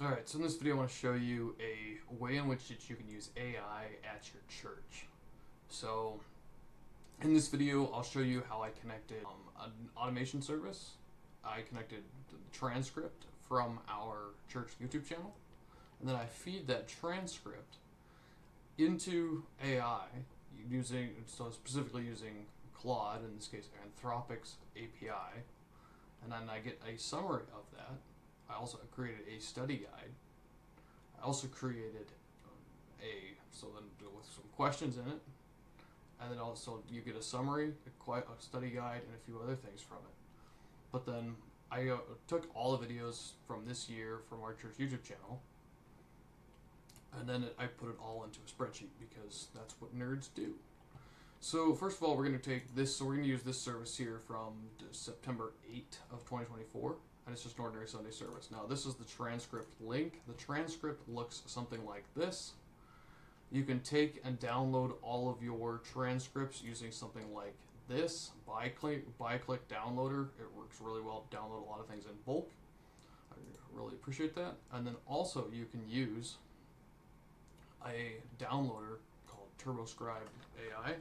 Alright, so in this video I want to show you a way in which you can use AI at your church. So in this video I'll show you how I connected an automation service. I connected the transcript from our church YouTube channel, and then I feed that transcript into AI specifically using Claude, in this case Anthropic's API, and then I get a summary of that. I also created a study guide. I also created with some questions in it, and then also you get a summary, a study guide, and a few other things from it. But then I took all the videos from this year from our church YouTube channel, and then I put it all into a spreadsheet because that's what nerds do. So first of all, we're going to take this. So we're going to use this service here from September 8th of 2024. And it's just an ordinary Sunday service. Now this is the transcript link. The transcript looks something like this. You can take and download all of your transcripts using something like this, by-click downloader. It works really well to download a lot of things in bulk. I really appreciate that. And then also you can use a downloader called TurboScribe AI.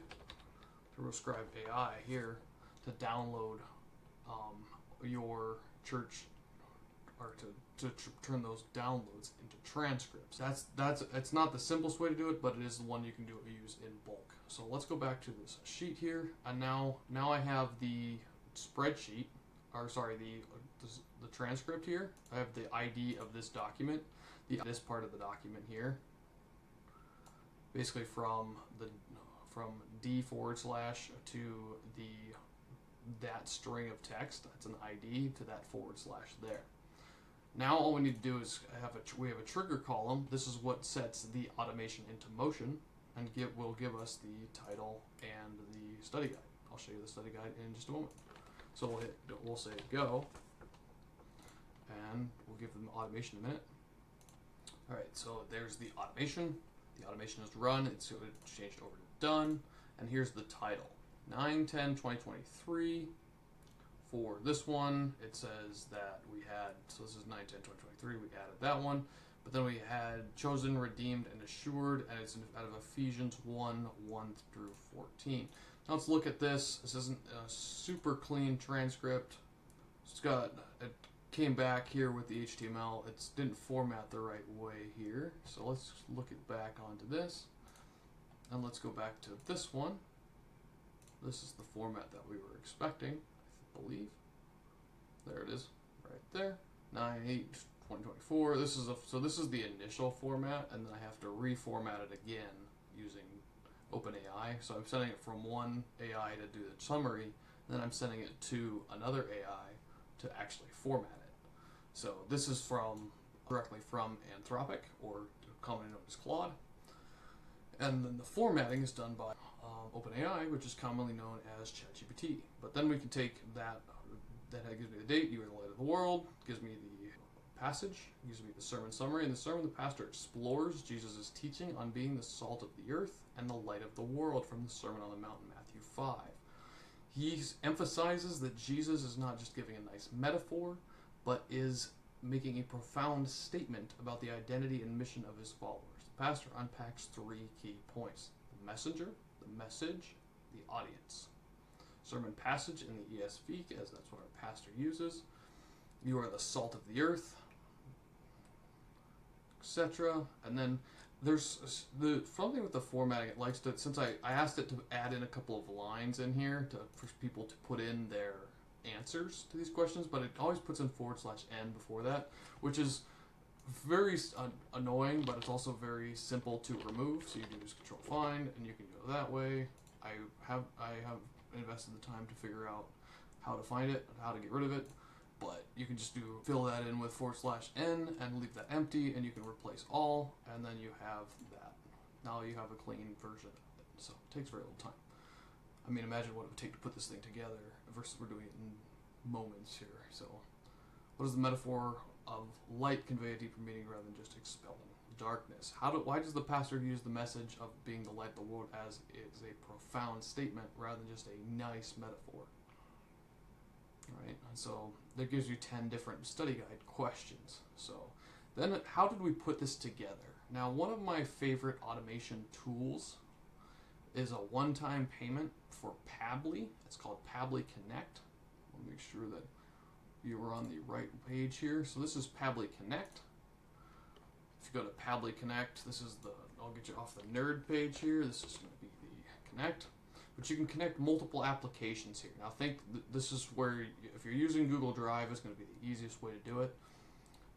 TurboScribe AI here to download your church, or to turn those downloads into transcripts. It's not the simplest way to do it, but it is the one you can use in bulk. So let's go back to this sheet here, and now I have the spreadsheet, or sorry, the transcript here. I have the ID of this document, this part of the document here, basically from D / to that string of text. That's an ID to that / there. Now all we need to do is we have a trigger column. This is what sets the automation into motion, and will give us the title and the study guide. I'll show you the study guide in just a moment. So we'll say go, and we'll give them automation a minute. All right, so there's the automation. The automation is run. It's changed over to done, and here's the title. 9/10/2023. For this one, it says that we had, so this is 9/10/2023, we added that one, but then we had chosen, redeemed, and assured, and it's out of Ephesians 1:1-14. Now let's look at this. This isn't a super clean transcript. It came back here with the HTML. It didn't format the right way here. So let's look it back onto this, and let's go back to this one. This is the format that we were expecting, I believe. There it is, right there. 9/8/2024. This is the initial format, and then I have to reformat it again using OpenAI. So I'm sending it from one AI to do the summary, and then I'm sending it to another AI to actually format it. So this is directly from Anthropic, or commonly known as Claude. And then the formatting is done by OpenAI, which is commonly known as ChatGPT. But then we can take that gives me the date, you are the light of the world, gives me the passage, gives me the sermon summary. In the sermon, the pastor explores Jesus' teaching on being the salt of the earth and the light of the world from the Sermon on the Mount in Matthew 5. He emphasizes that Jesus is not just giving a nice metaphor, but is making a profound statement about the identity and mission of his followers. The pastor unpacks 3 key points: the messenger, the message, the audience. Sermon passage in the ESV, as that's what our pastor uses. You are the salt of the earth, etc. And then there's something with the formatting. It likes to, since I asked it to add in a couple of lines in here for people to put in their answers to these questions, but it always puts in /n before that, which is very annoying, but it's also very simple to remove. So you can use Control Find, and you can go that way. I have invested the time to figure out how to find it and how to get rid of it, but you can just fill that in with /n and leave that empty, and you can replace all, and then you have that. Now you have a clean version of it. So it takes very little time. I mean, imagine what it would take to put this thing together versus we're doing it in moments here. So what does the metaphor of light convey a deeper meaning rather than just expelling darkness? Why does the pastor use the message of being the light of the world as is a profound statement rather than just a nice metaphor? Right, and so that gives you 10 different study guide questions. So Then how did we put this together? Now, one of my favorite automation tools is a one-time payment for Pabbly. It's called Pabbly Connect. I'll make sure that you are on the right page here. So this is Pabbly Connect. If you go to Pabbly Connect, this is the, I'll get you off the nerd page here. This is going to be the Connect. But you can connect multiple applications here. Now think this is where, if you're using Google Drive, it's going to be the easiest way to do it.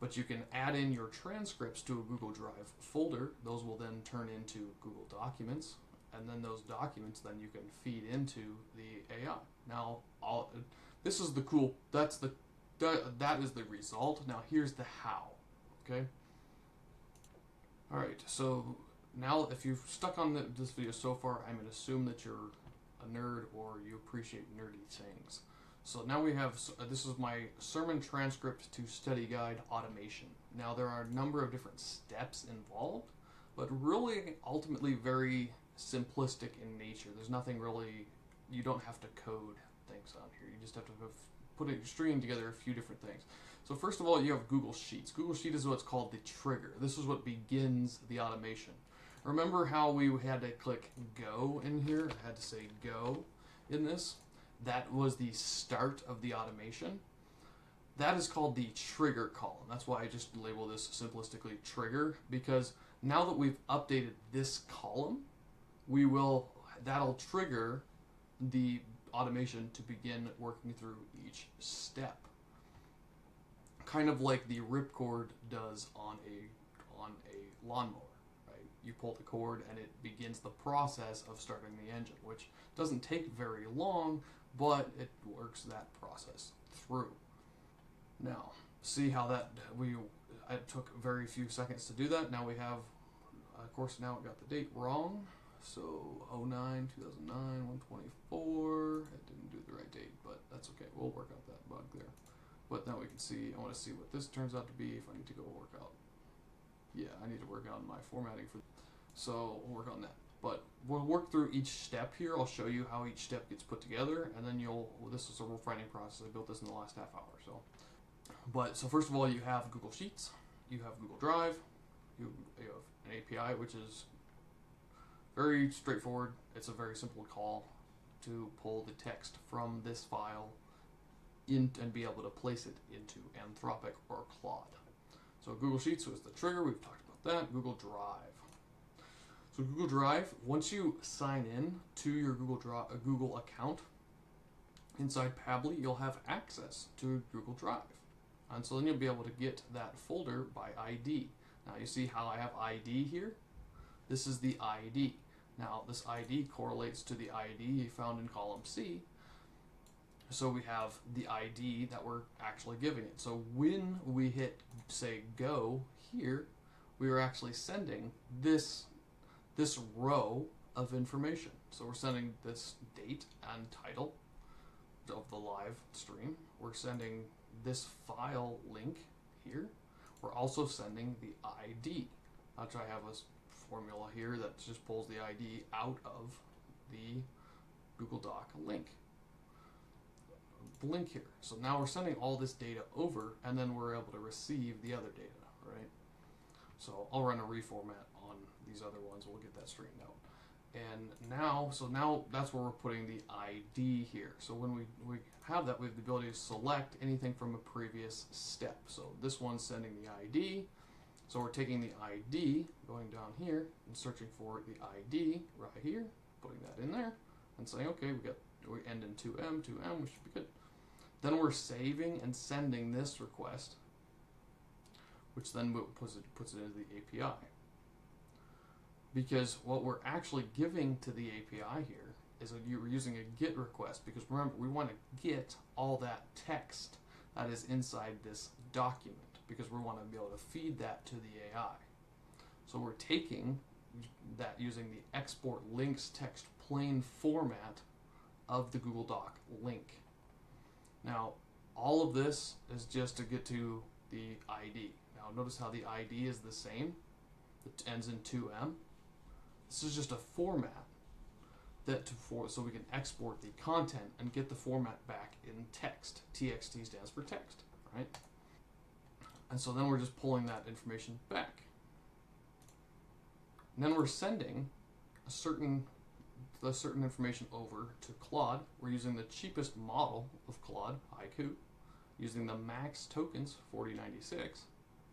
But you can add in your transcripts to a Google Drive folder. Those will then turn into Google Documents. And then those documents, then you can feed into the AI. Now, this is the cool, that is the result. Now here's the how, okay? All right, so now if you've stuck on this video so far, I'm gonna assume that you're a nerd or you appreciate nerdy things. So now we have, this is my sermon transcript to study guide automation. Now there are a number of different steps involved, but really ultimately very simplistic in nature. There's nothing really, you don't have to code things on here. You just have to string together a few different things. So first of all, you have Google Sheets. Google Sheet is what's called the trigger. This is what begins the automation. Remember how we had to click go in here? I had to say go in this. That was the start of the automation. That is called the trigger column. That's why I just label this simplistically trigger, because now that we've updated this column, that'll trigger the automation to begin working through each step. Kind of like the ripcord does on a lawnmower, right? You pull the cord and it begins the process of starting the engine, which doesn't take very long, but it works that process through. Now, see how it took very few seconds to do that. Now we have, of course, now it got the date wrong. So 09, 2009, 124. It didn't do the right date, but that's okay. We'll work out that bug there. But now we can see, I want to see what this turns out to be if I need to go work out. Yeah, I need to work on my formatting for, so we'll work on that. But we'll work through each step here. I'll show you how each step gets put together, and then this is a refining process. I built this in the last half hour. So first of all, you have Google Sheets, you have Google Drive, you have an API, which is very straightforward. It's a very simple call to pull the text from this file in and be able to place it into Anthropic or Claude. So Google Sheets was the trigger. We've talked about that. Google Drive. So Google Drive, once you sign in to your Google account inside Pabbly, you'll have access to Google Drive. And so then you'll be able to get that folder by ID. Now you see how I have ID here? This is the ID. Now this ID correlates to the ID found in column C. So we have the ID that we're actually giving it. So when we hit, say, go here, we are actually sending this row of information. So we're sending this date and title of the live stream. We're sending this file link here. We're also sending the ID. Which I have a formula here that just pulls the ID out of the Google Doc link. Here. So now we're sending all this data over, and then we're able to receive the other data, right? So I'll run a reformat on these other ones. We'll get that straightened out. And now that's where we're putting the ID here. So when we have that, we have the ability to select anything from a previous step. So this one's sending the ID. So we're taking the ID, going down here, and searching for the ID right here, putting that in there, and saying, okay, we end in 2M, we should be good. Then we're saving and sending this request, which then puts it into the API. Because what we're actually giving to the API here is you're using a GET request, because remember, we want to get all that text that is inside this document, because we want to be able to feed that to the AI. So we're taking that using the export links text plain format of the Google Doc link. Now, all of this is just to get to the ID. Now, notice how the ID is the same. It ends in 2M. This is just a format so we can export the content and get the format back in text. TXT stands for text, right? And so then we're just pulling that information back. And then we're sending the certain information over to Claude. We're using the cheapest model of Claude, Haiku, using the max tokens 4096,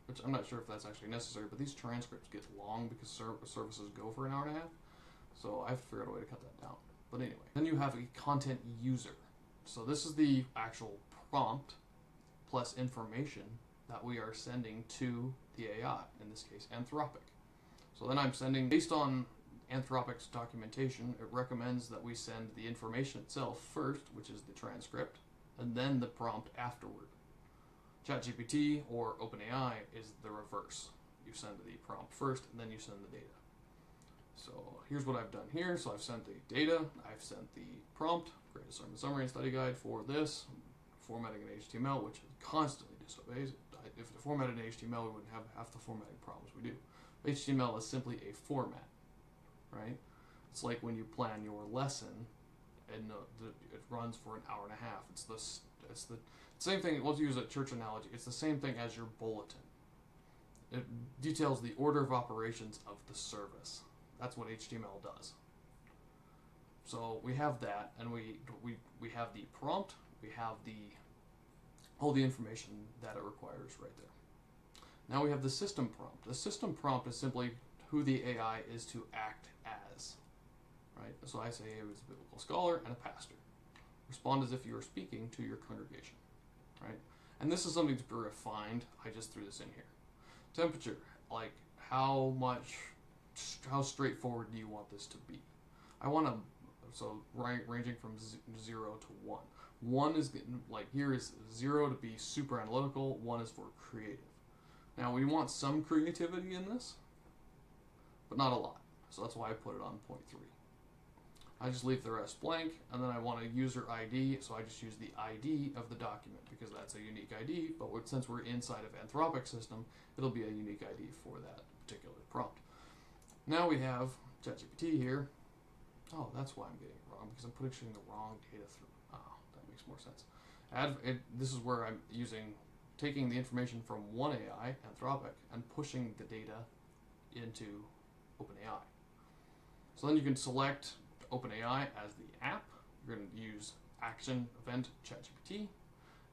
which I'm not sure if that's actually necessary, but these transcripts get long because services go for an hour and a half. So I have to figure out a way to cut that down. But anyway, then you have a content user. So this is the actual prompt plus information that we are sending to the AI, in this case Anthropic. So then I'm sending, based on Anthropic's documentation, it recommends that we send the information itself first, which is the transcript, and then the prompt afterward. ChatGPT or OpenAI is the reverse. You send the prompt first, and then you send the data. So here's what I've done here. So I've sent the data, I've sent the prompt, create a sermon summary and study guide for this, formatting in HTML, which constantly disobeys. If it formatted in HTML, we wouldn't have half the formatting problems we do. HTML is simply a format, right? It's like when you plan your lesson, and it runs for an hour and a half. It's the same thing. Let's use a church analogy. It's the same thing as your bulletin. It details the order of operations of the service. That's what HTML does. So we have that, and we have the prompt. We have all the information that it requires right there. Now we have the system prompt. The system prompt is simply who the AI is to act as, right? So I say he was a biblical scholar and a pastor. Respond as if you were speaking to your congregation, right? And this is something to be refined. I just threw this in here. Temperature, like how straightforward do you want this to be? I want to, so ranging from 0 to 1. 1 is like, here is 0 to be super analytical, 1 is for creative. Now we want some creativity in this, but not a lot. So that's why I put it on 0.3. I just leave the rest blank, and then I want a user ID, so I just use the ID of the document because that's a unique ID, but since we're inside of Anthropic system, it'll be a unique ID for that particular prompt. Now we have ChatGPT here. Oh, that's why I'm getting it wrong, because I'm pushing the wrong data through. Oh, that makes more sense. This is where I'm taking the information from one AI, Anthropic, and pushing the data into OpenAI. So then you can select OpenAI as the app. You're going to use action event ChatGPT,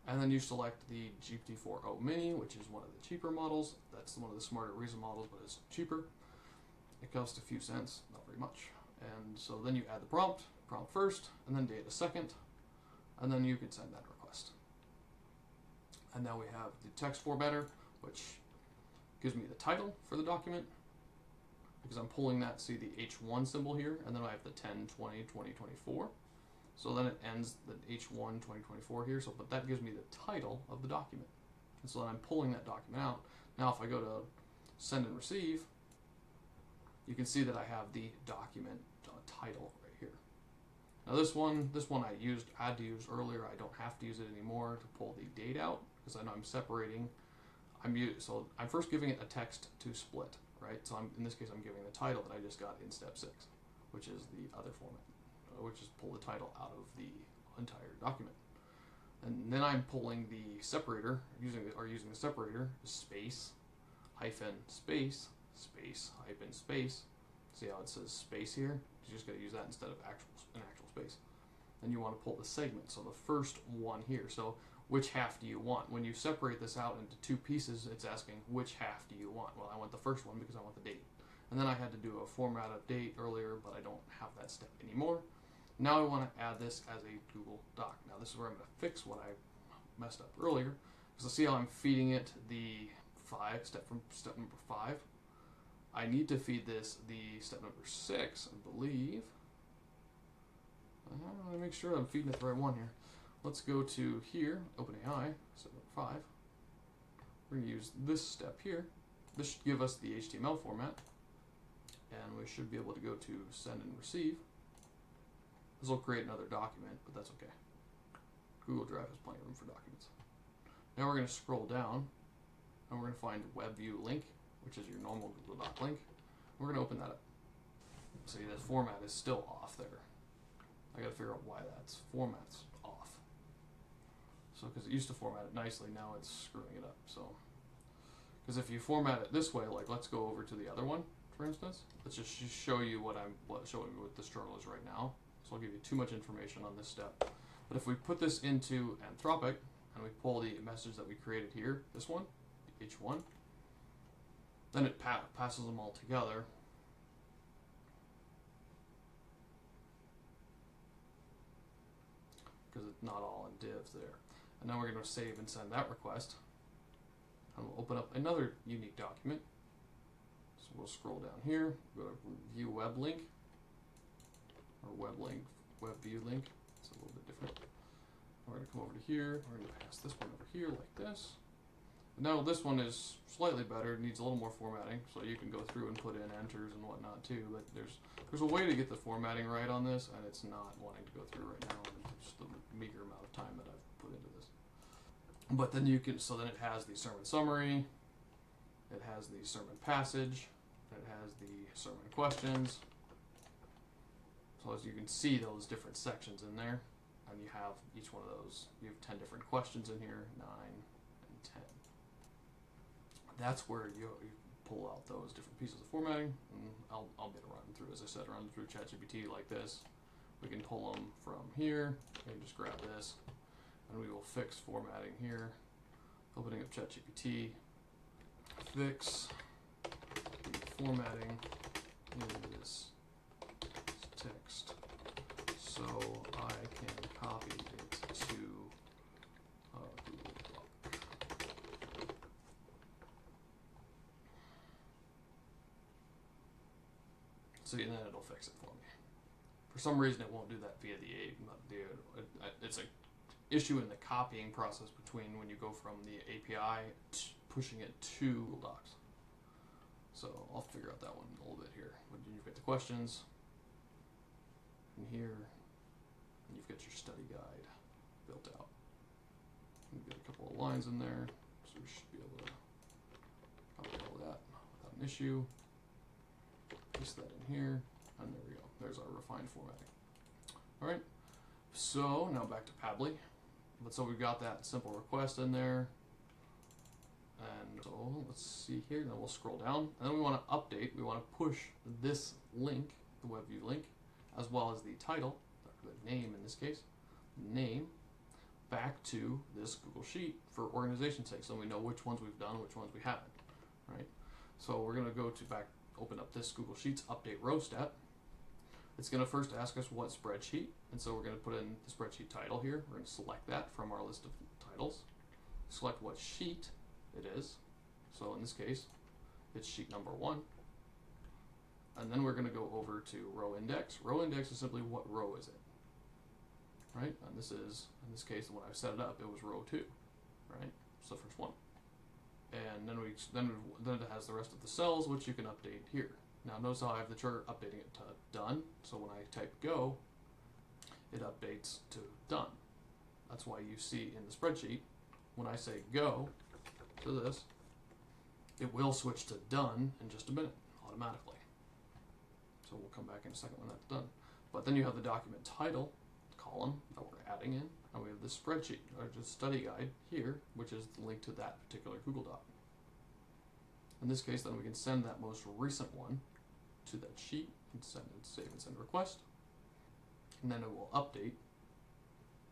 and then you select the GPT-4o Mini, which is one of the cheaper models. That's one of the smarter reason models, but it's cheaper. It costs a few cents, not very much. And so then you add the prompt first, and then data second, and then you can send that request. And now we have the text formatter, which gives me the title for the document, because I'm pulling that, see the H1 symbol here, and then I have the 10/20/2024. So then it ends the H1 2024 here, but that gives me the title of the document. And so then I'm pulling that document out. Now if I go to send and receive, you can see that I have the document title right here. Now this one I had to use earlier. I don't have to use it anymore to pull the date out, because I know I'm separating. So I'm first giving it a text to split, right? So in this case I'm giving the title that I just got in step 6, which is the other format, which is pull the title out of the entire document. And then I'm pulling the separator, using the separator, space, hyphen, space, space, hyphen, space. See how it says space here? You just got to use that instead of an actual space. Then you want to pull the segment, so the first one here. So which half do you want? When you separate this out into 2 pieces, it's asking which half do you want? Well, I want the first one because I want the date. And then I had to do a format of date earlier, but I don't have that step anymore. Now I want to add this as a Google Doc. Now this is where I'm going to fix what I messed up earlier. So see how I'm feeding it the step number 5. I need to feed this the step number 6, I believe. Let me make sure I'm feeding it the right one here. Let's go to here, OpenAI, step number 5. We're going to use this step here. This should give us the HTML format. And we should be able to go to send and receive. This will create another document, but that's okay. Google Drive has plenty of room for documents. Now we're going to scroll down, and we're going to find web view link, which is your normal Google Doc link. We're going to open that up. See, this format is still off there. I got to figure out why that's format's off. So, because it used to format it nicely, now it's screwing it up. So, Because if you format it this way, like let's go over to the other one, for instance. Let's just show you showing you what the struggle is right now. So I'll give you too much information on this step. But if we put this into Anthropic and we pull the message that we created here, this one, the H1, then it passes them all together. Because it's not all in divs there. And now we're going to save and send that request. And we'll open up another unique document. So we'll scroll down here, go to View Web Link, or Web View Link. It's a little bit different. We're going to come over to here. We're going to pass this one over here like this. Now this one is slightly better. It needs a little more formatting, so you can go through and put in enters and whatnot too. But there's a way to get the formatting right on this, and it's not wanting to go through right now. Just the meager amount of time that I've put into this. But then you can, so then it has the sermon summary, it has the sermon passage, it has the sermon questions. So as you can see those different sections in there, and you have each one of those, you have 10 different questions in here, 9 and 10. That's where you pull out those different pieces of formatting, and I'll get a run through, as I said, run through ChatGPT like this. We can pull them from here, we can just grab this, and we will fix formatting here. Opening up ChatGPT, fix the formatting in this text so I can copy it to Google Doc. So and then it'll fix it for me. For some reason it won't do that via it's a issue in the copying process between when you go from the API pushing it to Google Docs. So I'll figure out that one a little bit here. But you've got the questions in here, and you've got your study guide built out. You've got a couple of lines in there, so we should be able to copy all that without an issue. Paste that in here, and there we go. There's our refined formatting. All right. So now back to Pabbly. So we've got that simple request in there. And so let's see here, then we'll scroll down. And then we want to update, we want to push this link, the WebView link, as well as the title, the name in this case, name, back to this Google Sheet for organization's sake, so we know which ones we've done, which ones we haven't, right? So we're going to go to open up this Google Sheets update row step. It's going to first ask us what spreadsheet, and so we're going to put in the spreadsheet title here. We're going to select that from our list of titles, select what sheet it is. So in this case, it's sheet number 1. And then we're going to go over to row index. Row index is simply what row is it, right? And this is, in this case, when I set it up, it was row 2, right? So first one. And then it has the rest of the cells, which you can update here. Now notice how I have the trigger updating it to done. So when I type go, it updates to done. That's why you see in the spreadsheet, when I say go to this, it will switch to done in just a minute, automatically. So we'll come back in a second when that's done. But then you have the document title column that we're adding in, and we have the spreadsheet, or just study guide here, which is the link to that particular Google Doc. In this case, then we can send that most recent one to that sheet and save and send request, and then it will update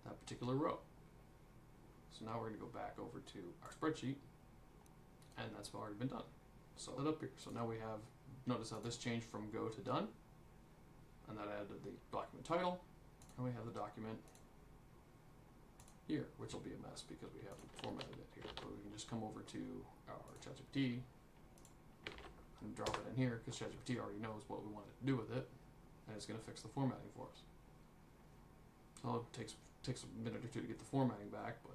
that particular row. So now we're going to go back over to our spreadsheet, and that's already been done. So that up here. So now we have, notice how this changed from go to done, and that added the document title, and we have the document here, which will be a mess because we haven't formatted it here. But we can just come over to our ChatGPT and drop it in here because ChatGPT already knows what we want it to do with it, and it's going to fix the formatting for us. So it takes a minute or two to get the formatting back, but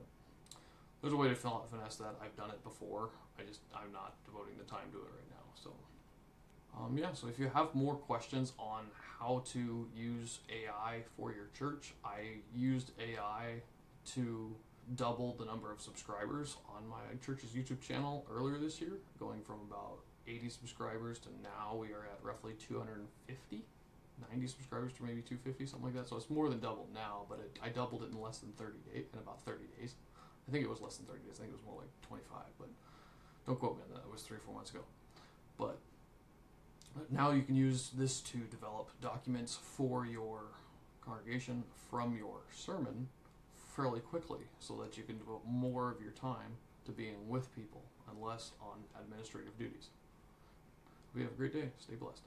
there's a way to finesse that. I've done it before. I'm not devoting the time to it right now. So yeah, so if you have more questions on how to use AI for your church, I used AI to double the number of subscribers on my church's YouTube channel earlier this year, going from about 80 subscribers to now we are at roughly 250, 90 subscribers to maybe 250, something like that. So it's more than doubled now, but I doubled it in less than 30 days, in about 30 days. I think it was less than 30 days. I think it was more like 25, but Don't quote me on that. It was 3 or 4 months ago. But now you can use this to develop documents for your congregation from your sermon fairly quickly, so that you can devote more of your time to being with people and less on administrative duties. We have a great day. Stay blessed.